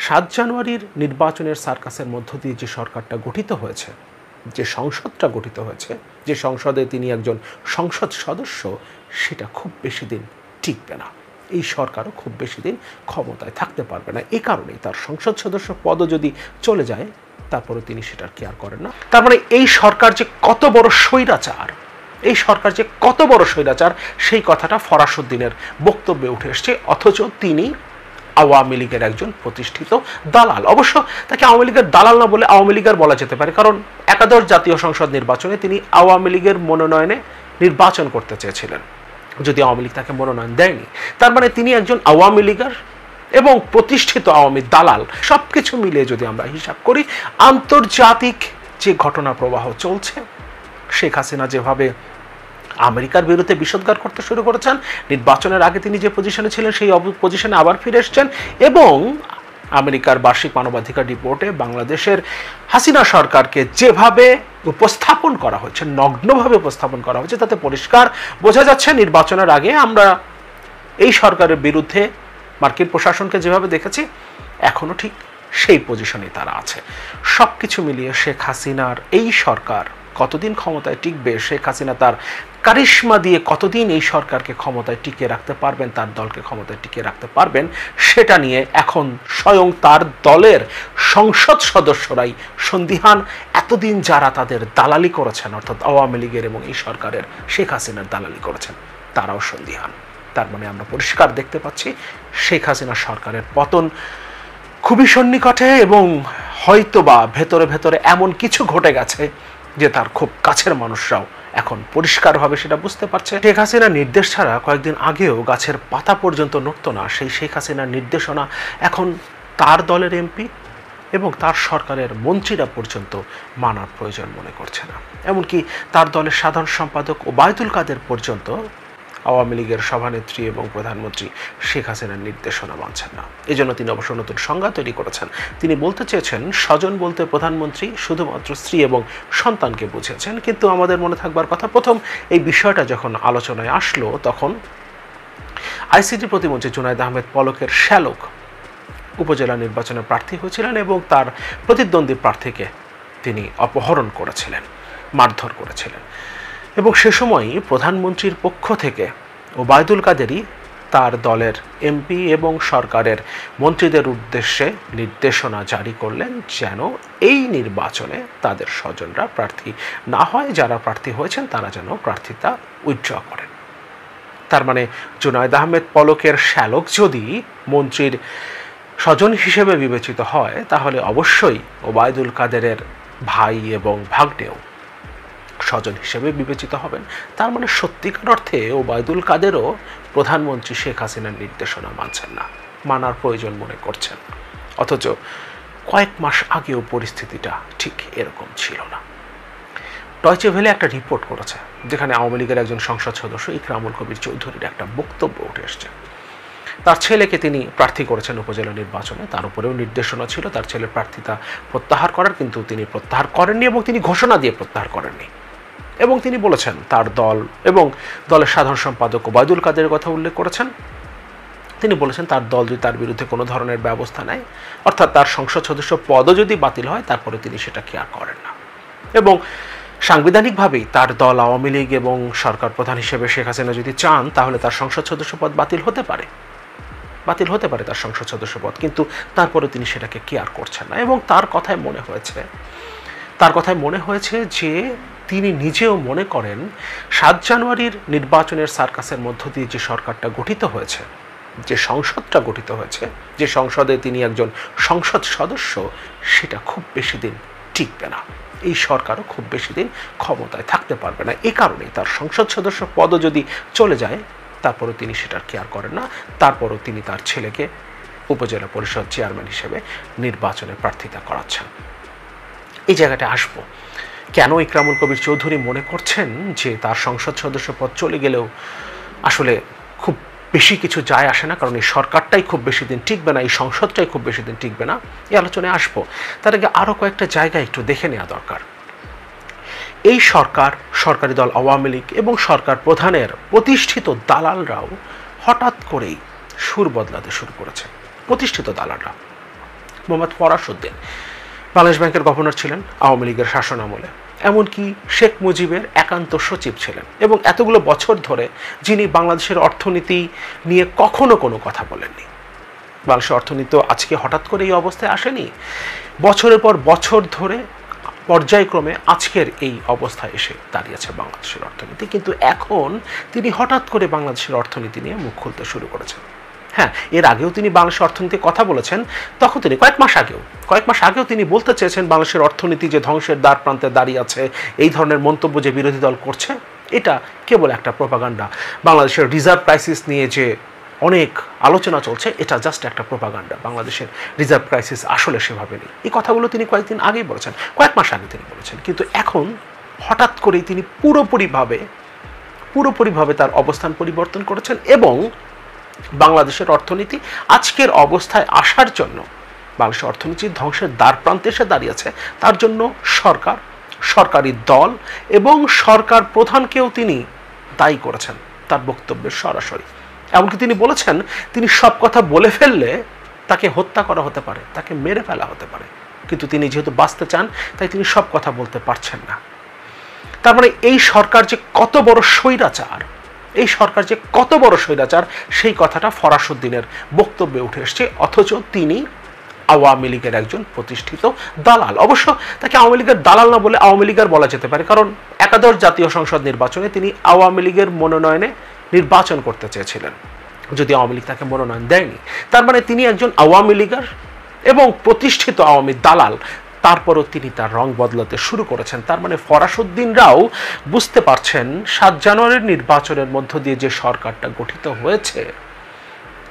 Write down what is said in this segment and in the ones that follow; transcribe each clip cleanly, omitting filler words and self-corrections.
৭ জানুয়ারির নির্বাচনের সার্কাসের মধ্য দিয়ে যে সরকারটা গঠিত হয়েছে, যে সংসদটা গঠিত হয়েছে, যে সংসদে তিনি একজন সংসদ সদস্য, সেটা খুব বেশি দিন টিকবে না। এই সরকারও খুব বেশি দিন ক্ষমতায় থাকতে পারবে না। এই কারণেই তার সংসদ সদস্য পদও যদি চলে যায়, তারপরে তিনি সেটার কেয়ার করেন না। তার মানে এই সরকার যে কত বড় স্বৈরাচার, এই সরকার যে কত বড় স্বৈরাচার, সেই কথাটা ফরাসউদ্দিনের বক্তব্যে উঠে এসছে। অথচ তিনি আওয়ামী লীগের একজন প্রতিষ্ঠিত দালাল। অবশ্য তাকে আওয়ামী লীগের দালাল না বলে আওয়ামী লীগের বলা যেতে পারে, কারণ একাদশ জাতীয় সংসদ নির্বাচনে তিনি আওয়ামী লীগের মনোনয়নে নির্বাচন করতে চেয়েছিলেন, যদি আওয়ামী লীগ তাকে মনোনয়ন দেয়নি। তার মানে তিনি একজন আওয়ামী লীগের এবং প্রতিষ্ঠিত আওয়ামী দালাল। সবকিছু মিলিয়ে যদি আমরা হিসাব করি, আন্তর্জাতিক যে ঘটনা প্রবাহ চলছে, শেখ হাসিনা যেভাবে আমেরিকার বিরুদ্ধে বিষোদ্গার করতে শুরু করেছেন, নির্বাচনের আগে তিনি যে পজিশনে ছিলেন সেই পজিশনে আবার ফিরে এসছেন, এবং আমেরিকার বার্ষিক মানবাধিকার রিপোর্টে বাংলাদেশের হাসিনা সরকারকে যেভাবে উপস্থাপন করা হয়েছে, নগ্নভাবে উপস্থাপন করা হয়েছে, তাতে পরিষ্কার বোঝা যাচ্ছে নির্বাচনের আগে আমরা এই সরকারের বিরুদ্ধে মার্কিন প্রশাসনকে যেভাবে দেখেছি, এখনো ঠিক সেই পজিশনে তারা আছে। সবকিছু মিলিয়ে শেখ হাসিনার এই সরকার কতদিন ক্ষমতায় টিকবে, শেখ হাসিনা তার কারিশমা দিয়ে কতদিন এই সরকারকে ক্ষমতায় টিকিয়ে রাখতে পারবেন, তার দলকে ক্ষমতায় টিকিয়ে রাখতে পারবেন, সেটা নিয়ে এখন স্বয়ং তার দলের সংসদ সদস্যরাই সন্দিহান। এতদিন যারা তাদের দালালি করেছেন, অর্থাৎ আওয়ামী লীগের এবং এই সরকারের শেখ হাসিনার দালালি করেছেন, তারাও সন্দিহান। তার মানে আমরা পরিষ্কার দেখতে পাচ্ছি শেখ হাসিনা সরকারের পতন খুবই সন্নিকটে, এবং হয়তোবা ভেতরে ভেতরে এমন কিছু ঘটে গেছে যে তার খুব কাছের মানুষরাও এখন পরিষ্কারভাবে সেটা বুঝতে পারছে। শেখ হাসিনার নির্দেশ ছাড়া কয়েকদিন আগেও গাছের পাতা পর্যন্ত নড়ত না, সেই শেখ হাসিনার নির্দেশনা এখন তার দলের এমপি এবং তার সরকারের মন্ত্রীরা পর্যন্ত মানার প্রয়োজন মনে করছে না। এমনকি তার দলের সাধারণ সম্পাদক ওবায়দুল কাদের পর্যন্ত আওয়ামী লীগের সভানেত্রী এবং প্রধানমন্ত্রী শেখ হাসিনার নির্দেশনা মানছেন না। এজন্য তিনি অবশ্য নতুন সংজ্ঞা তৈরি করেছেন। তিনি বলতে চেয়েছেন, স্বজন বলতে প্রধানমন্ত্রী শুধুমাত্র স্ত্রী এবং সন্তানকে বুঝিয়েছেন। কিন্তু আমাদের মনে থাকবার কথা, প্রথম এই বিষয়টা যখন আলোচনায় আসলো, তখন আইসিটি প্রতিমন্ত্রী জুনায়েদ আহমেদ পলকের শ্যালক উপজেলা নির্বাচনে প্রার্থী হয়েছিলেন এবং তার প্রতিদ্বন্দ্বী প্রার্থীকে তিনি অপহরণ করেছিলেন, মারধর করেছিলেন, এবং সে সময়ই প্রধানমন্ত্রীর পক্ষ থেকে ওবায়দুল কাদেরই তার দলের এমপি এবং সরকারের মন্ত্রীদের উদ্দেশ্যে নির্দেশনা জারি করলেন যেন এই নির্বাচনে তাদের স্বজনরা প্রার্থী না হয়, যারা প্রার্থী হয়েছেন তারা যেন প্রার্থিতা উইথড্র করেন। তার মানে জুনায়েদ আহমেদ পলকের শ্যালক যদি মন্ত্রীর স্বজন হিসেবে বিবেচিত হয়, তাহলে অবশ্যই ওবায়দুল কাদেরের ভাই এবং ভাগ্নেও স্বজন হিসেবে বিবেচিত হবেন। তার মানে সত্যিকার অর্থে ওবায়দুল কাদেরও প্রধানমন্ত্রী শেখ হাসিনার নির্দেশনা মানছেন না, মানার প্রয়োজন মনে করছেন না। অথচ কয়েক মাস আগেও পরিস্থিতিটা ঠিক এরকম ছিল না। ডয়চে ভেলে একটা রিপোর্ট করেছে, যেখানে আওয়ামী লীগের একজন সংসদ সদস্য ইকরামুল কবির চৌধুরীর একটা বক্তব্য উঠে এসছে। তার ছেলেকে তিনি প্রার্থী করেছেন উপজেলা নির্বাচনে, তার উপরেও নির্দেশনা ছিল তার ছেলের প্রার্থিতা প্রত্যাহার করার, কিন্তু তিনি প্রত্যাহার করেননি এবং তিনি ঘোষণা দিয়ে প্রত্যাহার করেননি। এবং তিনি বলেছেন তার দল এবং দলের সাধারণ সম্পাদক ওবায়দুল কাদের কথা উল্লেখ করেছেন। তিনি বলেছেন তার দল যদি তার বিরুদ্ধে কোনো ধরনের ব্যবস্থা নেয়, অর্থাৎ তার সংসদ সদস্য পদও যদি বাতিল হয়, তারপরে তিনি সেটা কেয়ার করেন না। এবং সাংবিধানিকভাবেই তার দল আওয়ামী লীগ এবং সরকার প্রধান হিসেবে শেখ হাসিনা যদি চান, তাহলে তার সংসদ সদস্য পদ বাতিল হতে পারে তার সংসদ সদস্য পদ, কিন্তু তারপরে তিনি সেটাকে কেয়ার করছেন না। এবং তার কথায় মনে হয়েছে যে তিনি নিজেও মনে করেন ৭ জানুয়ারির নির্বাচনের সার্কাসের মধ্য দিয়ে যে সরকারটা গঠিত হয়েছে, যে সংসদটা গঠিত হয়েছে, যে সংসদে তিনি একজন সংসদ সদস্য, সেটা খুব বেশি দিন টিকবে না। এই সরকারও খুব বেশি দিন ক্ষমতায় থাকতে পারবে না। এই কারণেই তার সংসদ সদস্য পদও যদি চলে যায়, তারপরও তিনি সেটার কেয়ার করেন না। তারপরও তিনি তার ছেলেকে উপজেলা পরিষদ চেয়ারম্যান হিসেবে নির্বাচনে প্রার্থিতা করাচ্ছেন। এই জায়গাটা আসবো, কেন ইকরামুল কবির চৌধুরী মনে করছেন যে তার সংসদ সদস্য পদ চলে গেলেও আসলে খুব বেশি কিছু যায় আসে না, কারণ এই সরকারটাই খুব বেশি দিন টিকবে না, এই সংসদটাই খুব বেশি দিন টিকবে না। এই আলোচনায় আসবো, তার আগে আরও কয়েকটা জায়গা একটু দেখে নেওয়া দরকার। এই সরকারি দল আওয়ামী লীগ এবং সরকার প্রধানের প্রতিষ্ঠিত দালালরাও হঠাৎ করেই সুর বদলাতে শুরু করেছে। প্রতিষ্ঠিত দালালরা মোহাম্মদ ফরাসউদ্দিন বাংলাদেশ ব্যাংকের গভর্নর ছিলেন আওয়ামী লীগের শাসন আমলে, এমনকি শেখ মুজিবের একান্ত সচিব ছিলেন, এবং এতগুলো বছর ধরে যিনি বাংলাদেশের অর্থনীতি নিয়ে কখনো কোনো কথা বলেননি। বাংলাদেশের অর্থনীতি তো আজকে হঠাৎ করে এই অবস্থায় আসেনি, বছরের পর বছর ধরে পর্যায়ক্রমে আজকের এই অবস্থায় এসে দাঁড়িয়েছে বাংলাদেশের অর্থনীতি। কিন্তু এখন তিনি হঠাৎ করে বাংলাদেশের অর্থনীতি নিয়ে মুখ খুলতে শুরু করেছেন। হ্যাঁ, এর আগেও তিনি বাংলাদেশের অর্থনীতির কথা বলেছেন, তখন তিনি কয়েক মাস আগেও তিনি বলতে চেয়েছেন বাংলাদেশের অর্থনীতি যে ধ্বংসের দ্বার প্রান্তে দাঁড়িয়ে আছে। এই ধরনের মন্তব্য যে বিরোধী দল করছে এটা কেবল একটা প্রোপাগান্ডা। বাংলাদেশের রিজার্ভ ক্রাইসিস নিয়ে যে অনেক আলোচনা চলছে এটা জাস্ট একটা প্রোপাগান্ডা, বাংলাদেশের রিজার্ভ ক্রাইসিস আসলে সেভাবে নেই। এই কথাগুলো তিনি কয়েকদিন আগেই বলেছেন, কয়েক মাস আগে তিনি বলেছেন। কিন্তু এখন হঠাৎ করেই তিনি পুরোপুরিভাবে তার অবস্থান পরিবর্তন করেছেন এবং বাংলাদেশের অর্থনীতি আজকের অবস্থায় আসার জন্য, বাংলাদেশের অর্থনীতি ধ্বংসের দ্বার প্রান্তে এসে দাঁড়িয়েছে, তার জন্য সরকার, সরকারি দল এবং সরকার প্রধানকেও তিনি দায়ী করেছেন তার বক্তব্যের সরাসরি। এমনকি তিনি বলেছেন তিনি সব কথা বলে ফেললে তাকে হত্যা করা হতে পারে, তাকে মেরে ফেলা হতে পারে, কিন্তু তিনি যেহেতু বাঁচতে চান তাই তিনি সব কথা বলতে পারছেন না। তার মানে এই সরকার যে কত বড় স্বৈরাচার, সেই কথাটা ফরাসউদ্দিনের বক্তব্যে উঠে এসছে। অথচ তিনি আওয়ামী লীগের একজন প্রতিষ্ঠিত দালাল। অবশ্য তাকে আওয়ামী লীগের দালাল না বলে আওয়ামী লীগের বলা যেতে পারে, কারণ একাদশ জাতীয় সংসদ নির্বাচনে তিনি আওয়ামী লীগের মনোনয়নে নির্বাচন করতে চেয়েছিলেন, যদি আওয়ামী লীগ তাকে মনোনয়ন দেয়নি। তার মানে তিনি একজন আওয়ামী লীগের এবং প্রতিষ্ঠিত আওয়ামী দালাল। তারপরও তিনি তার রং বদলাতে শুরু করেছেন। তার মানে ফরাসউদ্দিনরাও বুঝতে পারছেন 7 জানুয়ারির নির্বাচনের মধ্য দিয়ে যে সরকারটা গঠিত হয়েছে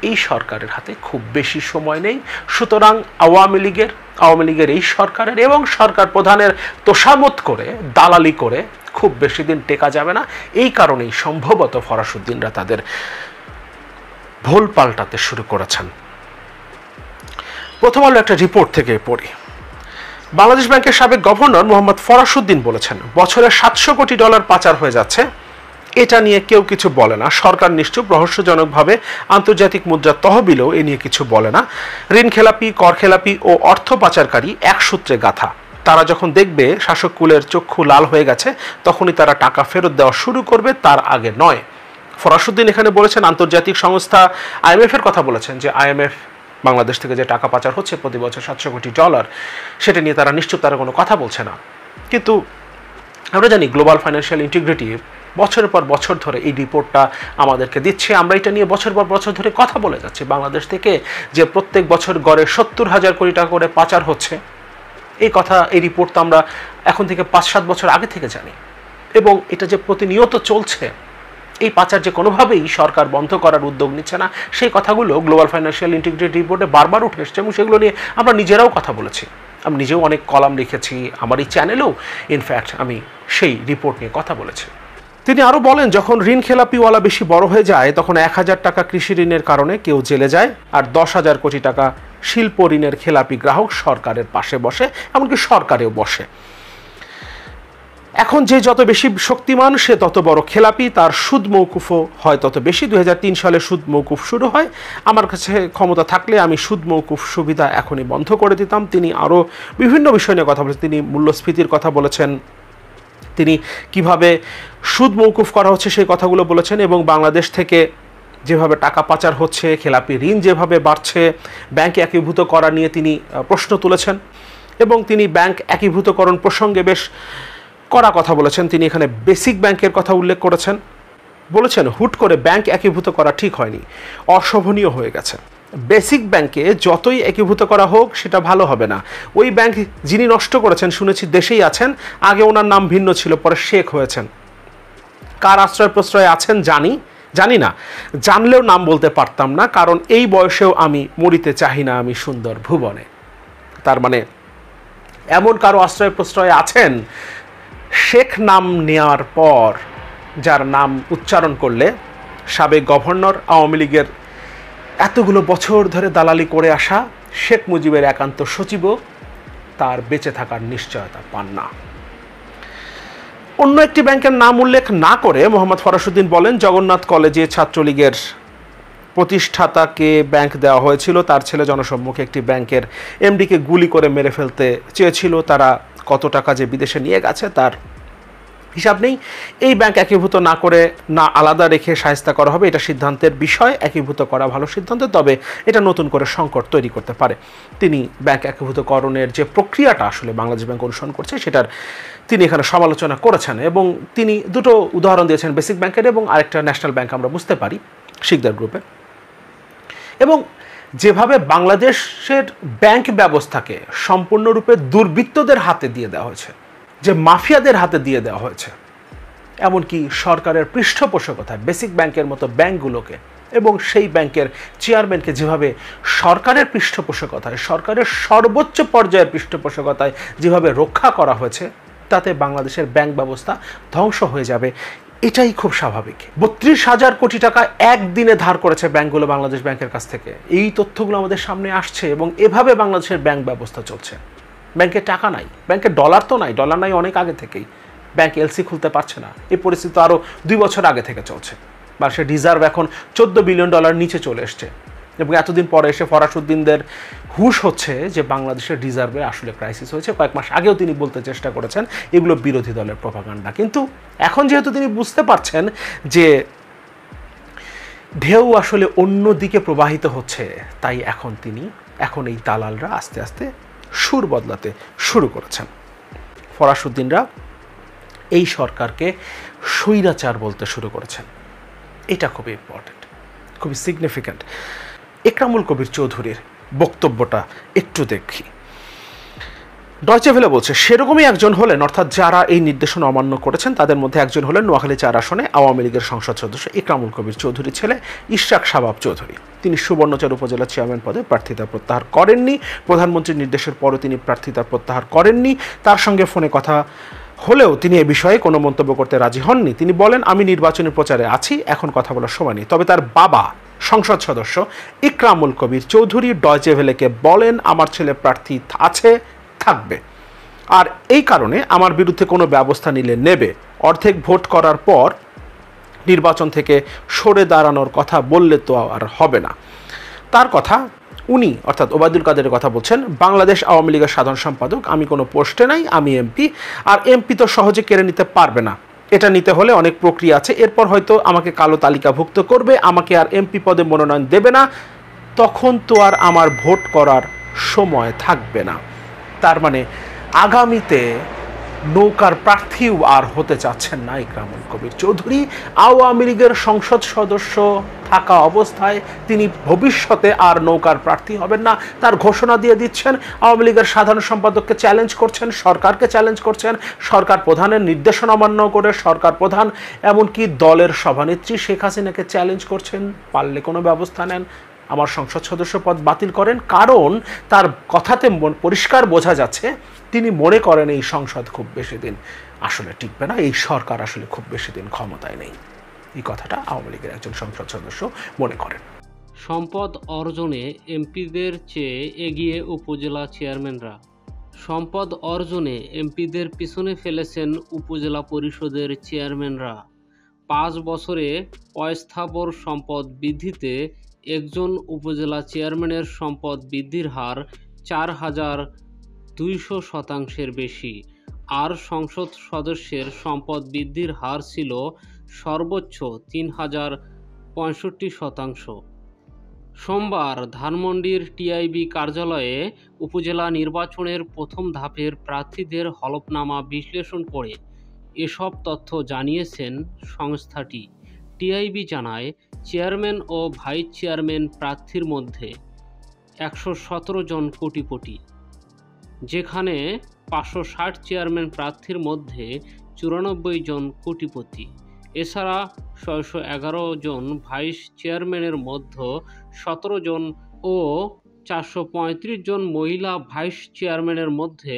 এই সরকারের হাতে খুব বেশি সময় নেই। সুতরাং আওয়ামী লীগের এই সরকারের এবং সরকার প্রধানের তোষামত করে, দালালি করে খুব বেশি দিন টেকা যাবে না। এই কারণেই সম্ভবত ফরাসউদ্দিনরা তাদের ভুল পাল্টাতে শুরু করেছেন। প্রথম আলো একটা রিপোর্ট থেকে পড়ি। বাংলাদেশ ব্যাংকের সাবেক গভর্নর মোহাম্মদ ফরাসউদ্দিন বলেছেন, বছরে $700 কোটি পাচার হয়ে যাচ্ছে, এটা নিয়ে কেউ কিছু বলে না। সরকার নিশ্চুপ, রহস্যজনকভাবে আন্তর্জাতিক মুদ্রা তহবিলও এ নিয়ে কিছু বলে না। ঋণ খেলাপি, কর খেলাপি ও অর্থ পাচারকারী এক সূত্রে গাথা। তারা যখন দেখবে শাসক কুলের চক্ষু লাল হয়ে গেছে তখনই তারা টাকা ফেরত দেওয়া শুরু করবে, তার আগে নয়। ফরাসউদ্দিন এখানে বলেছেন, আন্তর্জাতিক সংস্থা IMF এর কথা বলেছেন যে IMF বাংলাদেশ থেকে যে টাকা পাচার হচ্ছে প্রতি বছর $700 কোটি, সেটা নিয়ে তারা নিশ্চুপ, তারা কোনো কথা বলছে না। কিন্তু আমরা জানি গ্লোবাল ফাইন্যান্সিয়াল ইন্টিগ্রিটি বছরের পর বছর ধরে এই রিপোর্টটা আমাদেরকে দিচ্ছে। আমরা এটা নিয়ে বছর পর বছর ধরে কথা বলে যাচ্ছি। বাংলাদেশ থেকে যে প্রত্যেক বছর গড়ে 70,000 কোটি টাকা করে পাচার হচ্ছে, এই রিপোর্ট তো আমরা এখন থেকে 5-7 বছর আগে থেকে জানি, এবং এটা যে প্রতিনিয়ত চলছে, এই পাচার যে কোনোভাবেই সরকার বন্ধ করার উদ্যোগ নিচ্ছে না, সেই কথাগুলো গ্লোবাল ফাইন্যান্সিয়াল ইন্টিগ্রিটি রিপোর্টে বারবার উঠে এসছে, এবং সেগুলো নিয়ে আমরা নিজেরাও কথা বলেছি। আমি নিজেও অনেক কলাম লিখেছি, আমার এই চ্যানেলেও ইনফ্যাক্ট আমি সেই রিপোর্ট নিয়ে কথা বলেছি। তিনি আরও বলেন, যখন ঋণ খেলাপিওয়ালা বেশি বড় হয়ে যায় তখন 1,000 টাকা কৃষি ঋণের কারণে কেউ জেলে যায়, আর 10,000 কোটি টাকা শিল্প ঋণের খেলাপি গ্রাহক সরকারের পাশে বসে, এমনকি সরকারেও বসে। এখন যে যত বেশি শক্তিমান সে তত বড় খেলাপি, তার সুদ মৌকুফও হয় তত বেশি। 2003 সালে সুদ মৌকুফ শুরু হয়। আমার কাছে ক্ষমতা থাকলে আমি সুদ মৌকুফ সুবিধা এখনই বন্ধ করে দিতাম। তিনি আরও বিভিন্ন বিষয় নিয়ে কথা বলেছেন। তিনি মূল্যস্ফীতির কথা বলেছেন, তিনি কিভাবে সুদ মৌকুফ করা হচ্ছে সেই কথাগুলো বলেছেন, এবং বাংলাদেশ থেকে যেভাবে টাকা পাচার হচ্ছে, খেলাপি ঋণ যেভাবে বাড়ছে, ব্যাংক একীভূত করা নিয়ে তিনি প্রশ্ন তুলেছেন, এবং তিনি ব্যাংক একীভূতকরণ প্রসঙ্গে বেশ কড়া কথা বলেছেন। তিনি এখানে বেসিক ব্যাংকের কথা উল্লেখ করেছেন, বলেছেন হুট করে ব্যাংক একীভূত করা ঠিক হয়নি, অশোভনীয় হয়ে গেছে। বেসিক ব্যাংকে যতই একীভূত করা হোক সেটা ভালো হবে না। ওই ব্যাংক যিনি নষ্ট করেছেন শুনেছি দেশেই আছেন, আগে ওনার নাম ভিন্ন ছিল, পরে শেখ হয়েছেন। কার আশ্রয় প্রশ্রয়ে আছেন জানি না, জানলেও নাম বলতে পারতাম না, কারণ এই বয়সেও আমি মরিতে চাহি না আমি সুন্দর ভুবনে। তার মানে এমন কারো আশ্রয় প্রশ্রয়ে আছেন শেখ নাম নেওয়ার পর, যার নাম উচ্চারণ করলে সাবেক গভর্নর, আওয়ামী লীগের এতগুলো বছর ধরে দালালি করে আসা শেখ মুজিবের একান্ত সচিবও তার বেঁচে থাকার নিশ্চয়তা পান না। অন্য একটি ব্যাংকের নাম উল্লেখ না করে মোহাম্মদ ফরাসউদ্দিন বলেন, জগন্নাথ কলেজে ছাত্রলীগের প্রতিষ্ঠাতাকে ব্যাংক দেওয়া হয়েছিল, তার ছেলে জনসম্মুখে একটি ব্যাংকের এমডিকে গুলি করে মেরে ফেলতে চেয়েছিল। তারা কত টাকা যে বিদেশে নিয়ে গেছে তার হিসাব নেই। এই ব্যাংক একীভূত না করে না আলাদা রেখে শায়েস্তা করা হবে, এটা সিদ্ধান্তের বিষয়। একীভূত করা ভালো সিদ্ধান্ত, তবে এটা নতুন করে সংকট তৈরি করতে পারে। তিনি ব্যাংক একীভূতকরণের যে প্রক্রিয়াটা আসলে বাংলাদেশ ব্যাংক অনুসরণ করছে সেটার তিনি এখানে সমালোচনা করেছেন এবং তিনি দুটো উদাহরণ দিয়েছেন, বেসিক ব্যাংকের এবং আরেকটা ন্যাশনাল ব্যাংক আমরা বুঝতে পারি শিকদার গ্রুপের। এবং যেভাবে বাংলাদেশের ব্যাংক ব্যবস্থাকে সম্পূর্ণরূপে দুর্বৃত্তদের হাতে দিয়ে দেওয়া হয়েছে, যে মাফিয়াদের হাতে দিয়ে দেওয়া হয়েছে, এমনকি সরকারের পৃষ্ঠপোষকতায় বেসিক ব্যাংকের মতো ব্যাংকগুলোকে এবং সেই ব্যাংকের চেয়ারম্যানকে যেভাবে সরকারের পৃষ্ঠপোষকতায়, সরকারের সর্বোচ্চ পর্যায়ের পৃষ্ঠপোষকতায় যেভাবে রক্ষা করা হয়েছে, তাতে বাংলাদেশের ব্যাংক ব্যবস্থা ধ্বংস হয়ে যাবে। এটাই খুব স্বাভাবিক। 32,000 কোটি টাকা একদিনে ধার করেছে ব্যাংকগুলো বাংলাদেশ ব্যাংকের কাছ থেকে। এই তথ্যগুলো আমাদের সামনে আসছে এবং এভাবে বাংলাদেশের ব্যাংক ব্যবস্থা চলছে। ব্যাংকে টাকা নাই, ব্যাংকে ডলার তো নাই, ডলার নাই অনেক আগে থেকেই। ব্যাংক এলসি খুলতে পারছে না, এই পরিস্থিতি আরও 2 বছর আগে থেকে চলছে। বাংলাদেশের রিজার্ভ এখন $14 বিলিয়ন নিচে চলে এসছে এবং এতদিন পরে এসে ফরাসউদ্দিনদের হুঁশ হচ্ছে যে বাংলাদেশের রিজার্ভে আসলে ক্রাইসিস হয়েছে। কয়েক মাস আগেও তিনি বলতে চেষ্টা করেছেন এগুলো বিরোধী দলের প্রপাগান্ডা, কিন্তু এখন যেহেতু তিনি বুঝতে পারছেন যে ঢেউ আসলে অন্য দিকে প্রবাহিত হচ্ছে, তাই এখন এই দালালরা আস্তে আস্তে সুর বদলাতে শুরু করেছেন। ফরাসউদ্দিনরা এই সরকারকে স্বৈরাচার বলতে শুরু করেছেন। এটা খুবই ইম্পর্টেন্ট, খুবই সিগনিফিক্যান্ট। একরামুল কবির চৌধুরীর বক্তব্যটা একটু দেখি। ডয়চে ভেলে বলছে, সেরকমই একজন হলেন, অর্থাৎ যারা এই নির্দেশনা অমান্য করেছেন তাদের মধ্যে একজন হলেন নোয়াখালী 4 আসনে আওয়ামী লীগের সংসদ সদস্য একরামুল কবির চৌধুরীর ছেলে ইশরাক শাবাব চৌধুরী। তিনি সুবর্ণচর উপজেলা চেয়ারম্যান পদে প্রার্থিতা প্রত্যাহার করেননি। প্রধানমন্ত্রীর নির্দেশের পরও তিনি প্রার্থিতা প্রত্যাহার করেননি। তার সঙ্গে ফোনে কথা হলেও তিনি এ বিষয়ে কোনো মন্তব্য করতে রাজি হননি। তিনি বলেন, আমি নির্বাচনী প্রচারে আছি, এখন কথা বলার সময় নেই। তবে তার বাবা সংসদ সদস্য একরামুল কবির চৌধুরী ডয়চে ভেলেকে বলেন, আমার ছেলে প্রার্থী আছে, থাকবে, আর এই কারণে আমার বিরুদ্ধে কোনো ব্যবস্থা নিলে নেবে। অর্ধেক ভোট করার পর নির্বাচন থেকে সরে দাঁড়ানোর কথা বললে তো আর হবে না। তার কথা উনি অর্থাৎ ওবায়দুল কাদেরের কথা বলছেন। বাংলাদেশ আওয়ামী লীগের সাধারণ সম্পাদক, আমি কোনো পোস্টে নাই, আমি এমপি, আর এমপি তো সহজে কেড়ে নিতে পারবে না। এটা নিতে হলে অনেক প্রক্রিয়া আছে, এরপর হয়তো আমাকে কালো তালিকাভুক্ত করবে, আমাকে আর এমপি পদে মনোনয়ন দেবে না, তখন তো আর আমার ভোট করার সময় থাকবে না। তার মানে আগামীতে নৌকার প্রার্থীও আর হতে চাচ্ছেন না একরামুল কবির চৌধুরী। আওয়ামী লীগের সংসদ সদস্য থাকা অবস্থায় তিনি ভবিষ্যতে আর নৌকার প্রার্থী হবেন না, তার ঘোষণা দিয়ে দিচ্ছেন। আওয়ামী লীগের সাধারণ সম্পাদককে চ্যালেঞ্জ করছেন, সরকারকে চ্যালেঞ্জ করছেন, সরকার প্রধানের নির্দেশনা অমান্য করে সরকার প্রধান এমনকি দলের সভানেত্রী শেখ হাসিনাকে চ্যালেঞ্জ করছেন, পারলে কোনো ব্যবস্থা নেন, আমার সংসদ সদস্য পদ বাতিল করেন। কারণ তার কথাতে পরিষ্কার বোঝা যাচ্ছে তিনি মনে করেন এই সংসদ খুব বেশি দিন আসলে টিকবে না, এই সরকার আসলে খুব বেশি দিন ক্ষমতায় নেই। এই কথাটা আওয়ামী লীগের একজন সংসদ সদস্য মনে করেন। সম্পদ অর্জনে এমপিদের চেয়ে এগিয়ে উপজেলা চেয়ারম্যানরা। সম্পদ অর্জনে এমপিদের পিছনে ফেলেছেন উপজেলা পরিষদের চেয়ারম্যানরা। 5 বছরে অস্থাবর সম্পদ বৃদ্ধিতে একজন উপজেলা চেয়ারম্যানের সম্পদ বৃদ্ধির হার 4,200% বেশি, আর সংসদ সদস্যের সম্পদ বৃদ্ধির হার ছিল সর্বোচ্চ 3,065%। সোমবার ধানমন্ডির টিআইবি কার্যালয়ে উপজেলা নির্বাচনের প্রথম ধাপের প্রার্থীদের হলফনামা বিশ্লেষণ করে এসব তথ্য জানিয়েছেন সংস্থাটি। টিআইবি জানায়, চেয়ারম্যান ও ভাইস চেয়ারম্যান প্রার্থীর মধ্যে 117 জন কোটিপতি, যেখানে 560 চেয়ারম্যান প্রার্থীর মধ্যে 94 জন কোটিপতি। এছাড়া 611 জন ভাইস চেয়ারম্যানের মধ্যে 17 জন ও 435 জন মহিলা ভাইস চেয়ারম্যানের মধ্যে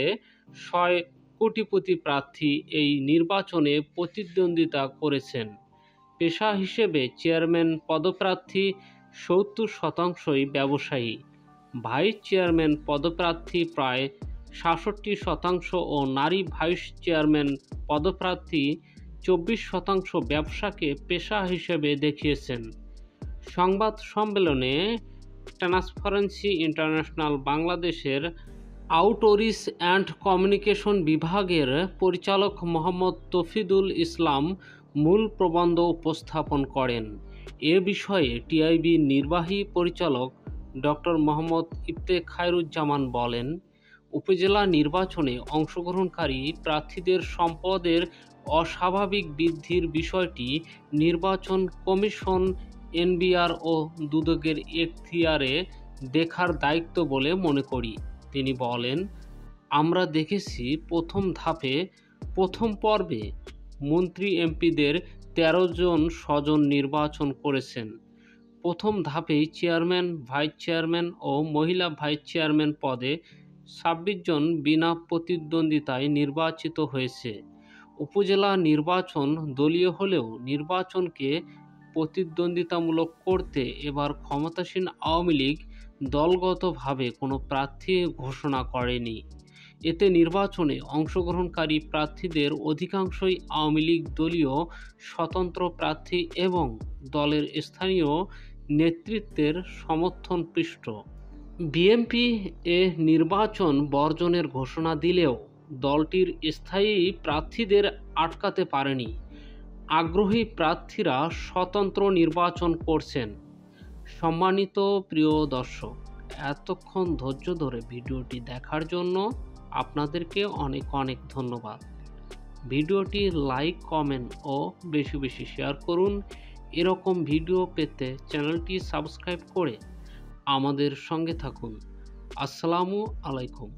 6 কোটিপতি প্রার্থী এই নির্বাচনে প্রতিদ্বন্দ্বিতা করেছেন। পেশা হিসেবে চেয়ারম্যান পদপ্রার্থী 70%ই ব্যবসায়ী, ভাইস চেয়ারম্যান পদপ্রার্থী প্রায় 67% ও নারী ভাইস চেয়ারম্যান পদপ্রার্থী 24% ব্যবসাকে পেশা হিসেবে দেখিয়েছেন। সংবাদ সম্মেলনে ট্রান্সপারেন্সি ইন্টারন্যাশনাল বাংলাদেশের আউটরিচ অ্যান্ড কমিউনিকেশন বিভাগের পরিচালক মোহাম্মদ তৌহিদুল ইসলাম মূল প্রবন্ধ উপস্থাপন করেন। এ বিষয়ে টিআইবির নির্বাহী পরিচালক ডক্টর মোহাম্মদ ইফতেখারুজ্জামান বলেন, উপজেলা নির্বাচনে অংশগ্রহণকারী প্রার্থীদের সম্পদের অস্বাভাবিক বৃদ্ধির বিষয়টি নির্বাচন কমিশন, এনবিআর ও দুদকের এখতিয়ারে দেখার দায়িত্ব বলে মনে করি। তিনি বলেন, আমরা দেখেছি প্রথম পর্বে মন্ত্রী এমপিদের ১৩ জন স্বজন নির্বাচন করেছেন। প্রথম ধাপেই চেয়ারম্যান, ভাইস চেয়ারম্যান ও মহিলা ভাইস চেয়ারম্যান পদে ২৬ জন বিনা প্রতিদ্বন্দ্বিতায় নির্বাচিত হয়েছে। উপজেলা নির্বাচন দলীয় হলেও নির্বাচনকে প্রতিদ্বন্দ্বিতামূলক করতে এবার ক্ষমতাসীন আওয়ামী লীগ দলগতভাবে কোনো প্রার্থী ঘোষণা করেনি। এতে নির্বাচনে অংশগ্রহণকারী প্রার্থীদের অধিকাংশই আওয়ামী লীগ দলীয় স্বতন্ত্র প্রার্থী এবং দলের স্থানীয় নেতৃত্বের সমর্থনপিষ্ট। বিএনপি এ নির্বাচন বর্জনের ঘোষণা দিলেও দলটির স্থায়ী প্রার্থীদের আটকাতে পারেনি। আগ্রহী প্রার্থীরা স্বতন্ত্র নির্বাচন করছেন। সম্মানিত প্রিয় দর্শক, এতক্ষণ ধৈর্য ধরে ভিডিওটি দেখার জন্য আপনাদেরকে অনেক অনেক ধন্যবাদ। ভিডিওটি লাইক, কমেন্ট ও বেশি বেশি শেয়ার করুন। এরকম ভিডিও পেতে চ্যানেলটি সাবস্ক্রাইব করে আমাদের সঙ্গে থাকুন। আসসালামু আলাইকুম।